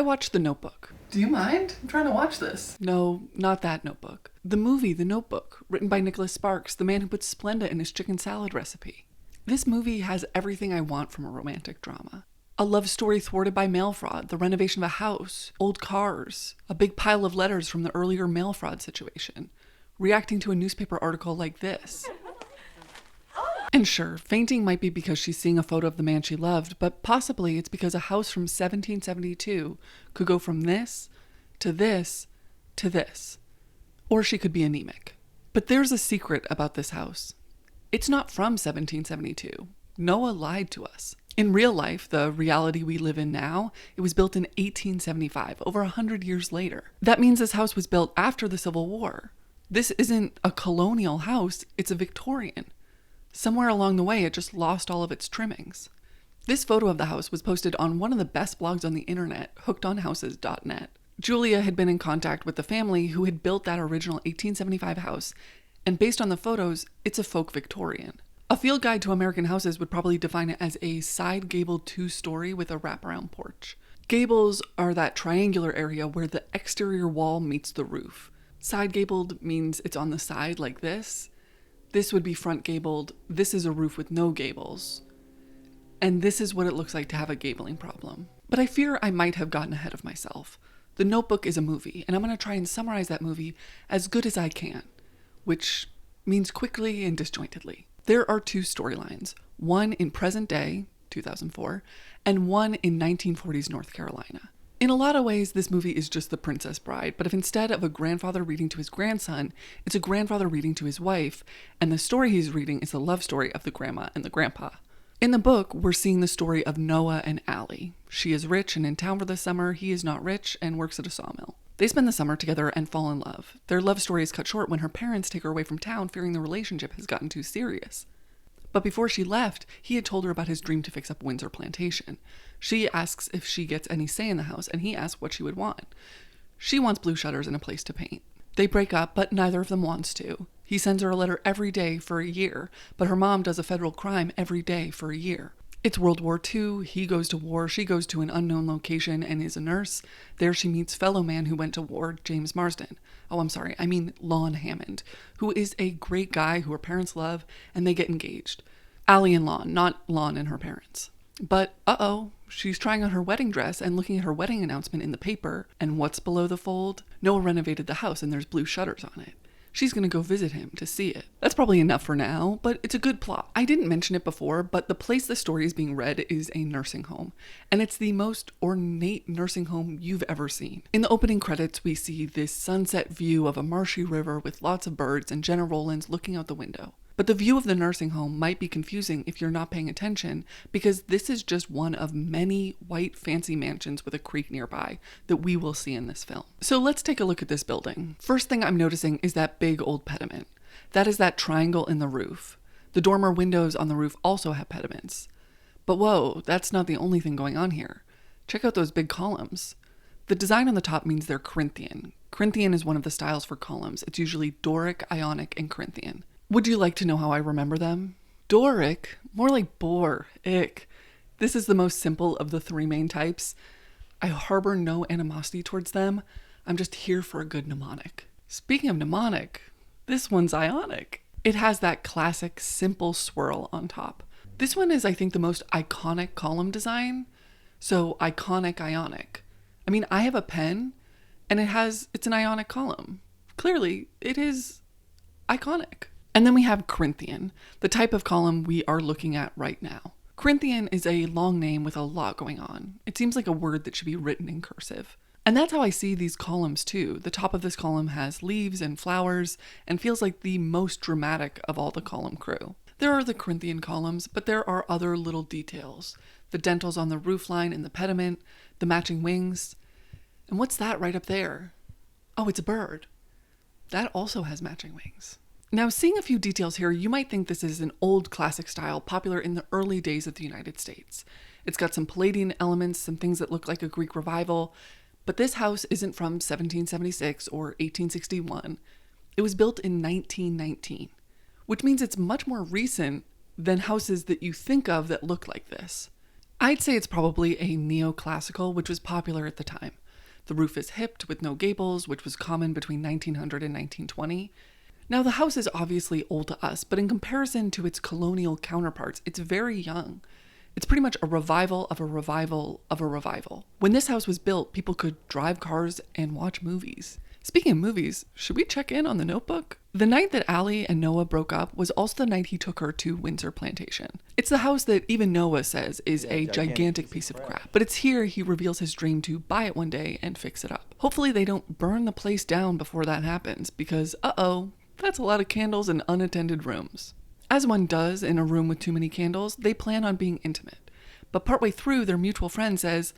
I watched The Notebook. Do you mind? I'm trying to watch this. No, not that Notebook. The movie The Notebook, written by Nicholas Sparks, the man who puts Splenda in his chicken salad recipe. This movie has everything I want from a romantic drama. A love story thwarted by mail fraud, the renovation of a house, old cars, a big pile of letters from the earlier mail fraud situation, reacting to a newspaper article like this. And sure, fainting might be because she's seeing a photo of the man she loved, but possibly it's because a house from 1772 could go from this to this to this. Or she could be anemic. But there's a secret about this house. It's not from 1772. Noah lied to us. In real life, the reality we live in now, it was built in 1875, over 100 years later. That means this house was built after the Civil War. This isn't a colonial house, it's a Victorian. Somewhere along the way, it just lost all of its trimmings. This photo of the house was posted on one of the best blogs on the internet, hookedonhouses.net. Julia had been in contact with the family who had built that original 1875 house, and based on the photos, it's a Folk Victorian. A field guide to American houses would probably define it as a side-gabled two-story with a wraparound porch. Gables are that triangular area where the exterior wall meets the roof. Side-gabled means it's on the side like this. This would be front gabled. This is a roof with no gables. And this is what it looks like to have a gabling problem. But I fear I might have gotten ahead of myself. The Notebook is a movie, and I'm going to try and summarize that movie as good as I can, which means quickly and disjointedly. There are two storylines, one in present day, 2004, and one in 1940s North Carolina. In a lot of ways, this movie is just The Princess Bride, but if instead of a grandfather reading to his grandson, it's a grandfather reading to his wife, and the story he's reading is the love story of the grandma and the grandpa. In the book, we're seeing the story of Noah and Allie. She is rich and in town for the summer. He is not rich and works at a sawmill. They spend the summer together and fall in love. Their love story is cut short when her parents take her away from town, fearing the relationship has gotten too serious. But before she left, he had told her about his dream to fix up Windsor Plantation. She asks if she gets any say in the house, and he asks what she would want. She wants blue shutters and a place to paint. They break up, but neither of them wants to. He sends her a letter every day for a year, but her mom does a federal crime every day for a year. It's World War II, he goes to war, she goes to an unknown location and is a nurse. There she meets fellow man who went to war, James Marsden. Lon Hammond, who is a great guy who her parents love, and they get engaged. Allie and Lon, not Lon and her parents. But, she's trying on her wedding dress and looking at her wedding announcement in the paper, and what's below the fold? Noah renovated the house and there's blue shutters on it. She's going to go visit him to see it. That's probably enough for now, but it's a good plot. I didn't mention it before, but the place the story is being read is a nursing home, and it's the most ornate nursing home you've ever seen. In the opening credits, we see this sunset view of a marshy river with lots of birds and Jenna Rollins looking out the window. But the view of the nursing home might be confusing if you're not paying attention, because this is just one of many white fancy mansions with a creek nearby that we will see in this film. So let's take a look at this building. First thing I'm noticing is that big old pediment. That is that triangle in the roof. The dormer windows on the roof also have pediments. But whoa, that's not the only thing going on here. Check out those big columns. The design on the top means they're Corinthian. Corinthian is one of the styles for columns. It's usually Doric, Ionic, and Corinthian. Would you like to know how I remember them? Doric? More like bore. Ick. This is the most simple of the three main types. I harbor no animosity towards them. I'm just here for a good mnemonic. Speaking of mnemonic, this one's Ionic. It has that classic simple swirl on top. This one is, I think, the most iconic column design. So iconic Ionic. I have a pen and it's an Ionic column. Clearly, it is iconic. And then we have Corinthian, the type of column we are looking at right now. Corinthian is a long name with a lot going on. It seems like a word that should be written in cursive. And that's how I see these columns too. The top of this column has leaves and flowers and feels like the most dramatic of all the column crew. There are the Corinthian columns, but there are other little details. The dentals on the roofline and the pediment, the matching wings. And what's that right up there? Oh, it's a bird. That also has matching wings. Now, seeing a few details here, you might think this is an old classic style popular in the early days of the United States. It's got some Palladian elements, some things that look like a Greek revival, but this house isn't from 1776 or 1861. It was built in 1919, which means it's much more recent than houses that you think of that look like this. I'd say it's probably a neoclassical, which was popular at the time. The roof is hipped with no gables, which was common between 1900 and 1920. Now, the house is obviously old to us, but in comparison to its colonial counterparts, it's very young. It's pretty much a revival of a revival of a revival. When this house was built, people could drive cars and watch movies. Speaking of movies, should we check in on The Notebook? The night that Allie and Noah broke up was also the night he took her to Windsor Plantation. It's the house that even Noah says is a gigantic piece of crap. But it's here he reveals his dream to buy it one day and fix it up. Hopefully they don't burn the place down before that happens, because that's a lot of candles and unattended rooms. As one does in a room with too many candles, they plan on being intimate. But partway through, their mutual friend says,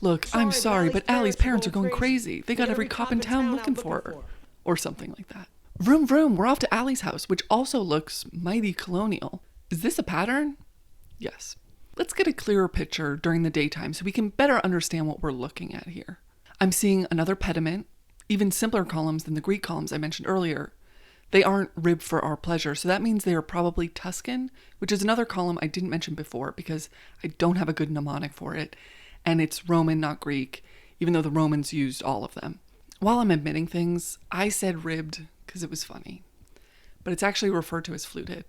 "Look, I'm sorry, but Allie's parents are going crazy. They got every cop in town looking for her." Or something like that. Vroom vroom, we're off to Allie's house, which also looks mighty colonial. Is this a pattern? Yes. Let's get a clearer picture during the daytime so we can better understand what we're looking at here. I'm seeing another pediment, even simpler columns than the Greek columns I mentioned earlier. They aren't ribbed for our pleasure, so that means they are probably Tuscan, which is another column I didn't mention before because I don't have a good mnemonic for it, and it's Roman, not Greek, even though the Romans used all of them. While I'm admitting things, I said ribbed because it was funny, but it's actually referred to as fluted.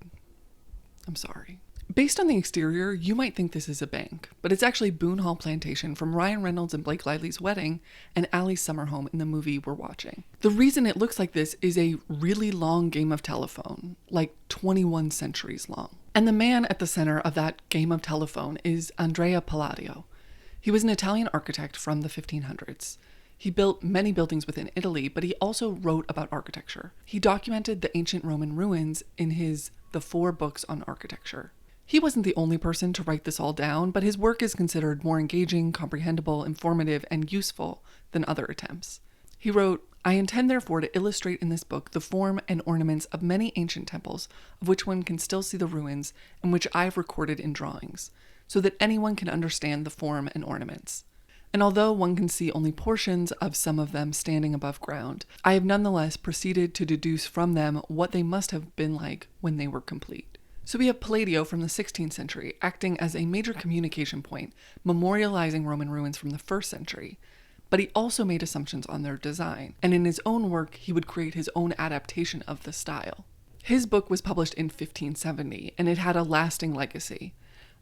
I'm sorry. Based on the exterior, you might think this is a bank, but it's actually Boone Hall Plantation from Ryan Reynolds and Blake Lively's wedding and Allie's summer home in the movie we're watching. The reason it looks like this is a really long game of telephone, like 21 centuries long. And the man at the center of that game of telephone is Andrea Palladio. He was an Italian architect from the 1500s. He built many buildings within Italy, but he also wrote about architecture. He documented the ancient Roman ruins in his The 4 Books on Architecture. He wasn't the only person to write this all down, but his work is considered more engaging, comprehensible, informative, and useful than other attempts. He wrote, "I intend therefore to illustrate in this book the form and ornaments of many ancient temples, of which one can still see the ruins, and which I have recorded in drawings, so that anyone can understand the form and ornaments. And although one can see only portions of some of them standing above ground, I have nonetheless proceeded to deduce from them what they must have been like when they were complete." So we have Palladio from the 16th century acting as a major communication point, memorializing Roman ruins from the 1st century. But he also made assumptions on their design, and in his own work, he would create his own adaptation of the style. His book was published in 1570, and it had a lasting legacy.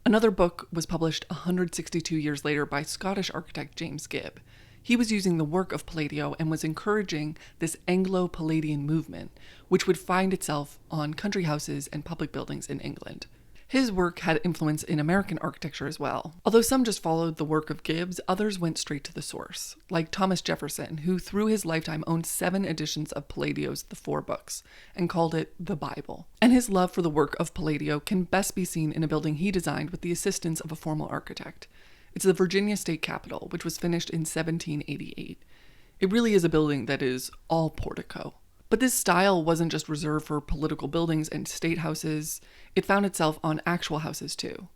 Another book was published 162 years later by Scottish architect James Gibb. He was using the work of Palladio and was encouraging this Anglo-Palladian movement, which would find itself on country houses and public buildings in England. His work had influence in American architecture as well. Although some just followed the work of Gibbs, others went straight to the source, like Thomas Jefferson, who through his lifetime owned 7 editions of Palladio's The 4 Books and called it the Bible. And his love for the work of Palladio can best be seen in a building he designed with the assistance of a formal architect. It's the Virginia State Capitol, which was finished in 1788. It really is a building that is all portico. But this style wasn't just reserved for political buildings and state houses. It found itself on actual houses too.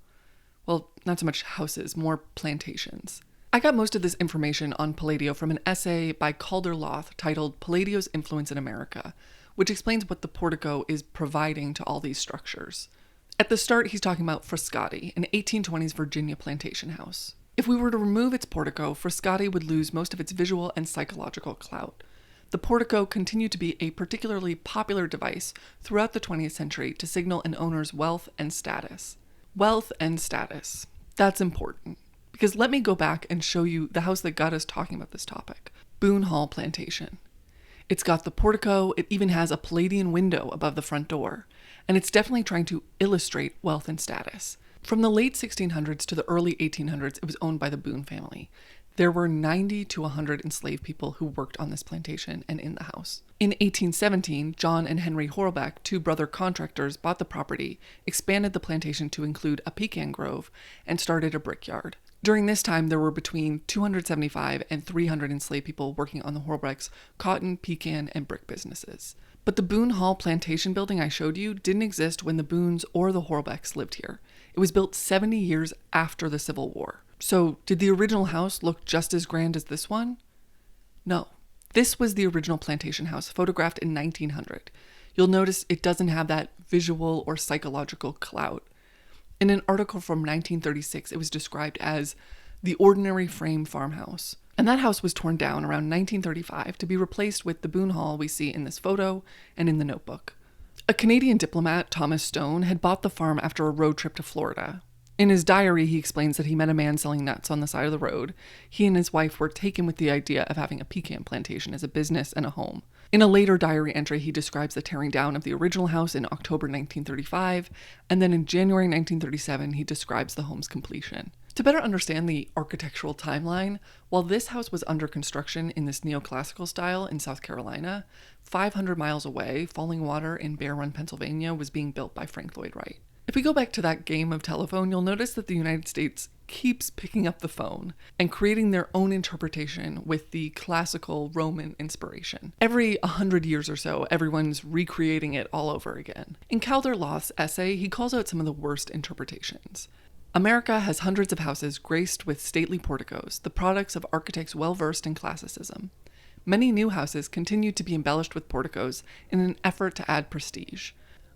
Well, not so much houses, more plantations. I got most of this information on Palladio from an essay by Calder Loth titled Palladio's Influence in America, which explains what the portico is providing to all these structures. At the start, he's talking about Frascati, an 1820s Virginia plantation house. If we were to remove its portico, Frascati would lose most of its visual and psychological clout. The portico continued to be a particularly popular device throughout the 20th century to signal an owner's wealth and status. Wealth and status. That's important. Because let me go back and show you the house that got us talking about this topic. Boone Hall Plantation. It's got the portico, it even has a Palladian window above the front door, and it's definitely trying to illustrate wealth and status. From the late 1600s to the early 1800s, it was owned by the Boone family. There were 90 to 100 enslaved people who worked on this plantation and in the house. In 1817, John and Henry Horlbeck, 2 brother contractors, bought the property, expanded the plantation to include a pecan grove, and started a brickyard. During this time, there were between 275 and 300 enslaved people working on the Horlbecks' cotton, pecan, and brick businesses. But the Boone Hall Plantation building I showed you didn't exist when the Boones or the Horlbecks lived here. It was built 70 years after the Civil War. So, did the original house look just as grand as this one? No. This was the original plantation house, photographed in 1900. You'll notice it doesn't have that visual or psychological clout. In an article from 1936, it was described as the ordinary frame farmhouse. And that house was torn down around 1935 to be replaced with the Boone Hall we see in this photo and in the notebook. A Canadian diplomat, Thomas Stone, had bought the farm after a road trip to Florida. In his diary, he explains that he met a man selling nuts on the side of the road. He and his wife were taken with the idea of having a pecan plantation as a business and a home. In a later diary entry, he describes the tearing down of the original house in October 1935, and then in January 1937, he describes the home's completion. To better understand the architectural timeline, while this house was under construction in this neoclassical style in South Carolina, 500 miles away, Falling Water in Bear Run, Pennsylvania, was being built by Frank Lloyd Wright. If we go back to that game of telephone, you'll notice that the United States keeps picking up the phone and creating their own interpretation with the classical Roman inspiration. Every 100 years or so, everyone's recreating it all over again. In Calder-Loth's essay, he calls out some of the worst interpretations. America has hundreds of houses graced with stately porticos, the products of architects well-versed in classicism. Many new houses continue to be embellished with porticos in an effort to add prestige.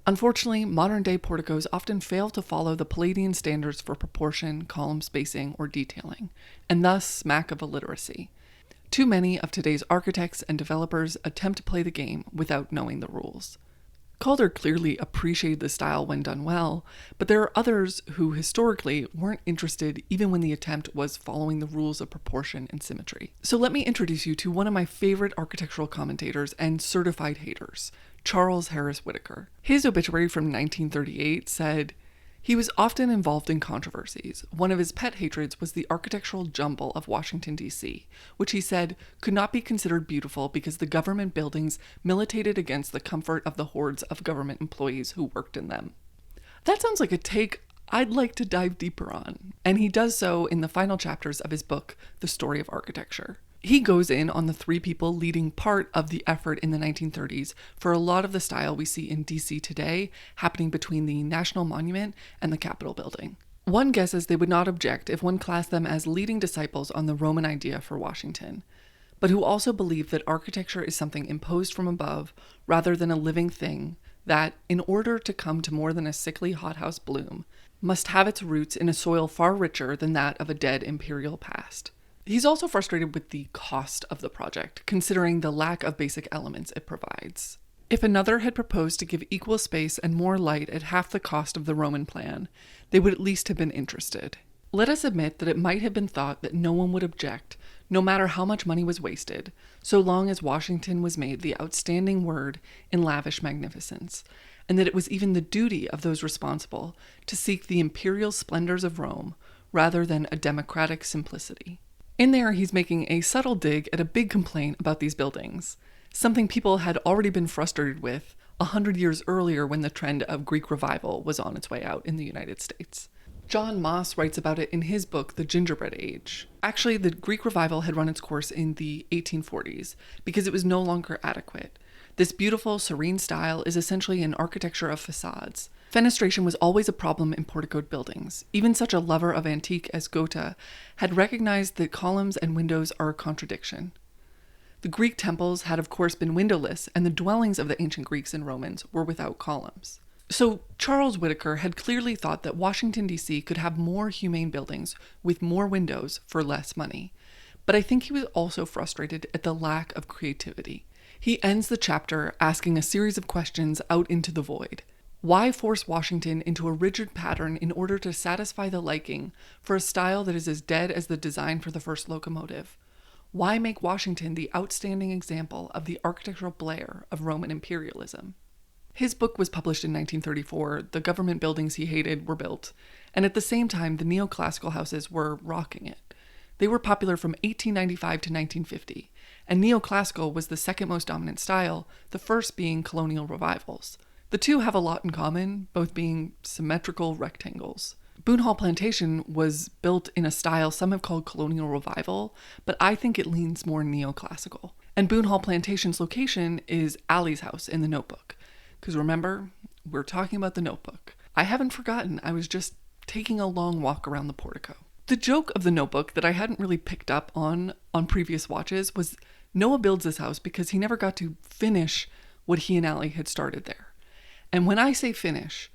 Unfortunately, modern-day porticos often fail to follow the Palladian standards for proportion, column spacing, or detailing, and thus smack of illiteracy. Too many of today's architects and developers attempt to play the game without knowing the rules. Calder clearly appreciated the style when done well, but there are others who historically weren't interested even when the attempt was following the rules of proportion and symmetry. So let me introduce you to one of my favorite architectural commentators and certified haters, Charles Harris Whitaker. His obituary from 1938 said, "He was often involved in controversies. One of his pet hatreds was the architectural jumble of Washington, D.C., which he said could not be considered beautiful because the government buildings militated against the comfort of the hordes of government employees who worked in them." That sounds like a take I'd like to dive deeper on, and he does so in the final chapters of his book, The Story of Architecture. He goes in on the three people leading part of the effort in the 1930s for a lot of the style we see in DC today happening between the National Monument and the Capitol building. One guesses they would not object if one classed them as leading disciples on the Roman idea for Washington, but who also believe that architecture is something imposed from above rather than a living thing that, in order to come to more than a sickly hothouse bloom, must have its roots in a soil far richer than that of a dead imperial past. He's also frustrated with the cost of the project, considering the lack of basic elements it provides. If another had proposed to give equal space and more light at half the cost of the Roman plan, they would at least have been interested. Let us admit that it might have been thought that no one would object, no matter how much money was wasted, so long as Washington was made the outstanding word in lavish magnificence, and that it was even the duty of those responsible to seek the imperial splendors of Rome rather than a democratic simplicity. In there, he's making a subtle dig at a big complaint about these buildings, something people had already been frustrated with 100 years earlier when the trend of Greek revival was on its way out in the United States. John Moss writes about it in his book, The Gingerbread Age. Actually, the Greek revival had run its course in the 1840s because it was no longer adequate. This beautiful, serene style is essentially an architecture of facades. Fenestration was always a problem in porticoed buildings. Even such a lover of antique as Goethe had recognized that columns and windows are a contradiction. The Greek temples had of course been windowless, and the dwellings of the ancient Greeks and Romans were without columns. So Charles Whitaker had clearly thought that Washington, D.C. could have more humane buildings with more windows for less money. But I think he was also frustrated at the lack of creativity. He ends the chapter asking a series of questions out into the void. Why force Washington into a rigid pattern in order to satisfy the liking for a style that is as dead as the design for the first locomotive? Why make Washington the outstanding example of the architectural Blair of Roman imperialism? His book was published in 1934, the government buildings he hated were built, and at the same time the neoclassical houses were rocking it. They were popular from 1895 to 1950, and neoclassical was the second most dominant style, the first being colonial revivals. The two have a lot in common, both being symmetrical rectangles. Boone Hall Plantation was built in a style some have called colonial revival, but I think it leans more neoclassical. And Boone Hall Plantation's location is Allie's house in the Notebook. Because remember, we're talking about the Notebook. I haven't forgotten, I was just taking a long walk around the portico. The joke of the Notebook that I hadn't really picked up on previous watches was Noah builds this house because he never got to finish what he and Allie had started there. And when I say finish,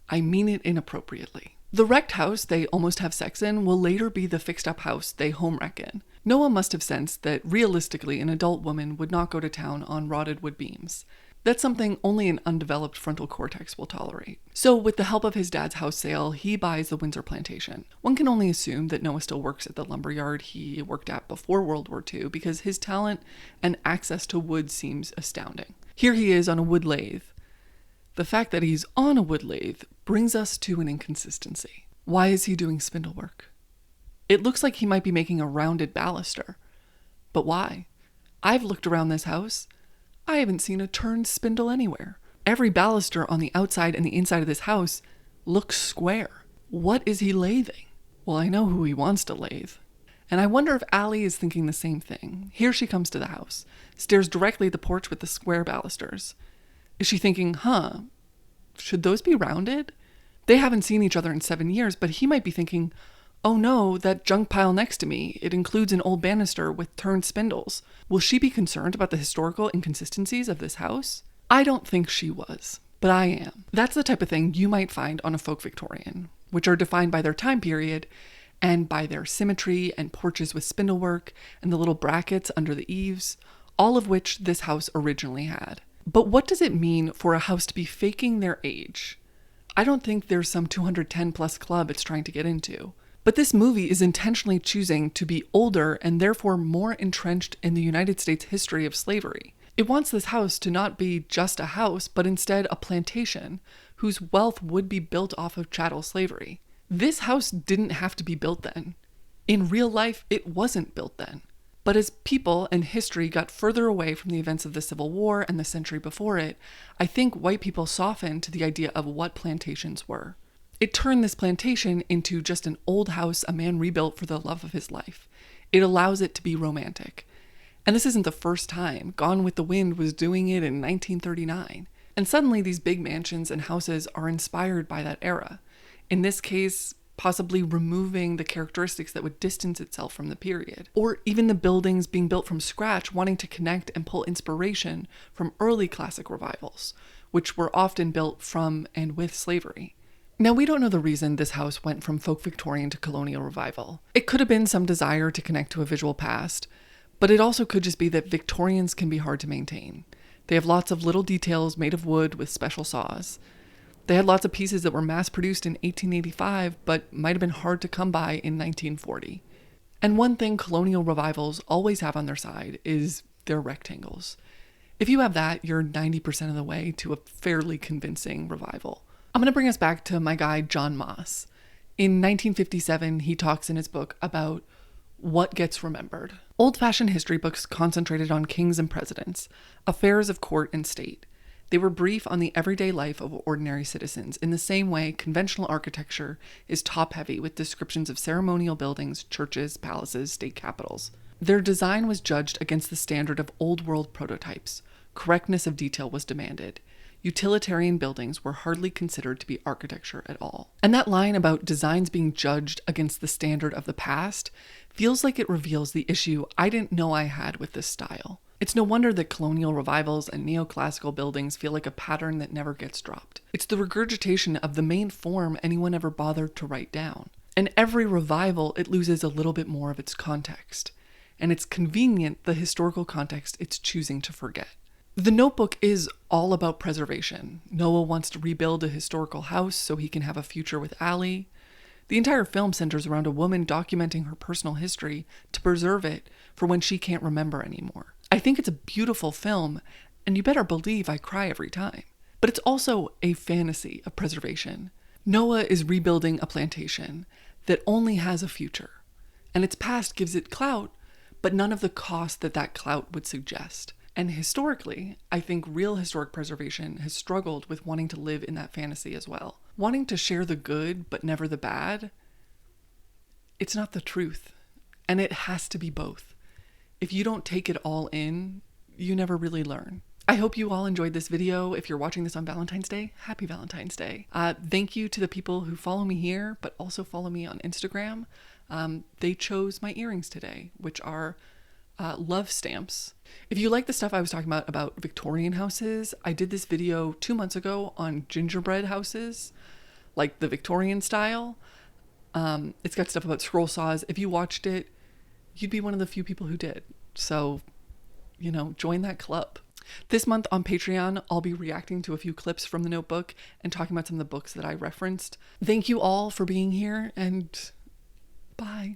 I mean it inappropriately. The wrecked house they almost have sex in will later be the fixed-up house they home-wreck in. Noah must have sensed that realistically an adult woman would not go to town on rotted wood beams. That's something only an undeveloped frontal cortex will tolerate. So with the help of his dad's house sale, he buys the Windsor Plantation. One can only assume that Noah still works at the lumberyard he worked at before World War II because his talent and access to wood seems astounding. Here he is on a wood lathe. The fact that he's on a wood lathe brings us to an inconsistency. Why is he doing spindle work? It looks like he might be making a rounded baluster. But why? I've looked around this house. I haven't seen a turned spindle anywhere. Every baluster on the outside and the inside of this house looks square. What is he lathing? Well, I know who he wants to lathe. And I wonder if Addie is thinking the same thing. Here she comes to the house, stares directly at the porch with the square balusters. Is she thinking, should those be rounded? They haven't seen each other in 7 years, but he might be thinking, oh no, that junk pile next to me, it includes an old banister with turned spindles. Will she be concerned about the historical inconsistencies of this house? I don't think she was, but I am. That's the type of thing you might find on a Folk Victorian, which are defined by their time period and by their symmetry and porches with spindlework and the little brackets under the eaves, all of which this house originally had. But what does it mean for a house to be faking their age? I don't think there's some 210 plus club it's trying to get into. But this movie is intentionally choosing to be older and therefore more entrenched in the United States history of slavery. It wants this house to not be just a house, but instead a plantation whose wealth would be built off of chattel slavery. This house didn't have to be built then. In real life, it wasn't built then. But as people and history got further away from the events of the Civil War and the century before it, I think white people softened to the idea of what plantations were. It turned this plantation into just an old house a man rebuilt for the love of his life. It allows it to be romantic. And this isn't the first time. Gone with the Wind was doing it in 1939. And suddenly these big mansions and houses are inspired by that era. In this case, possibly removing the characteristics that would distance itself from the period. Or even the buildings being built from scratch, wanting to connect and pull inspiration from early classic revivals, which were often built from and with slavery. Now, we don't know the reason this house went from Folk Victorian to Colonial Revival. It could have been some desire to connect to a visual past, but it also could just be that Victorians can be hard to maintain. They have lots of little details made of wood with special saws. They had lots of pieces that were mass-produced in 1885, but might have been hard to come by in 1940. And one thing colonial revivals always have on their side is their rectangles. If you have that, you're 90% of the way to a fairly convincing revival. I'm going to bring us back to my guy, John Moss. In 1957, he talks in his book about what gets remembered. Old-fashioned history books concentrated on kings and presidents, affairs of court and state. They were brief on the everyday life of ordinary citizens, in the same way conventional architecture is top-heavy with descriptions of ceremonial buildings, churches, palaces, state capitals. Their design was judged against the standard of old-world prototypes. Correctness of detail was demanded. Utilitarian buildings were hardly considered to be architecture at all. And that line about designs being judged against the standard of the past feels like it reveals the issue I didn't know I had with this style. It's no wonder that colonial revivals and neoclassical buildings feel like a pattern that never gets dropped. It's the regurgitation of the main form anyone ever bothered to write down. And every revival, it loses a little bit more of its context. And it's convenient the historical context it's choosing to forget. The Notebook is all about preservation. Noah wants to rebuild a historical house so he can have a future with Addie. The entire film centers around a woman documenting her personal history to preserve it for when she can't remember anymore. I think it's a beautiful film, and you better believe I cry every time. But it's also a fantasy of preservation. Noah is rebuilding a plantation that only has a future, and its past gives it clout, but none of the cost that that clout would suggest. And historically, I think real historic preservation has struggled with wanting to live in that fantasy as well. Wanting to share the good, but never the bad. It's not the truth. And it has to be both. If you don't take it all in, you never really learn. I hope you all enjoyed this video. If you're watching this on Valentine's Day, happy Valentine's Day. Thank you to the people who follow me here, but also follow me on Instagram. They chose my earrings today, which are love stamps. If you like the stuff I was talking about Victorian houses, I did this video 2 months ago on gingerbread houses. like the Victorian style. It's got stuff about scroll saws. If you watched it, you'd be one of the few people who did. So, join that club. This month on Patreon, I'll be reacting to a few clips from the Notebook and talking about some of the books that I referenced. Thank you all for being here, and bye.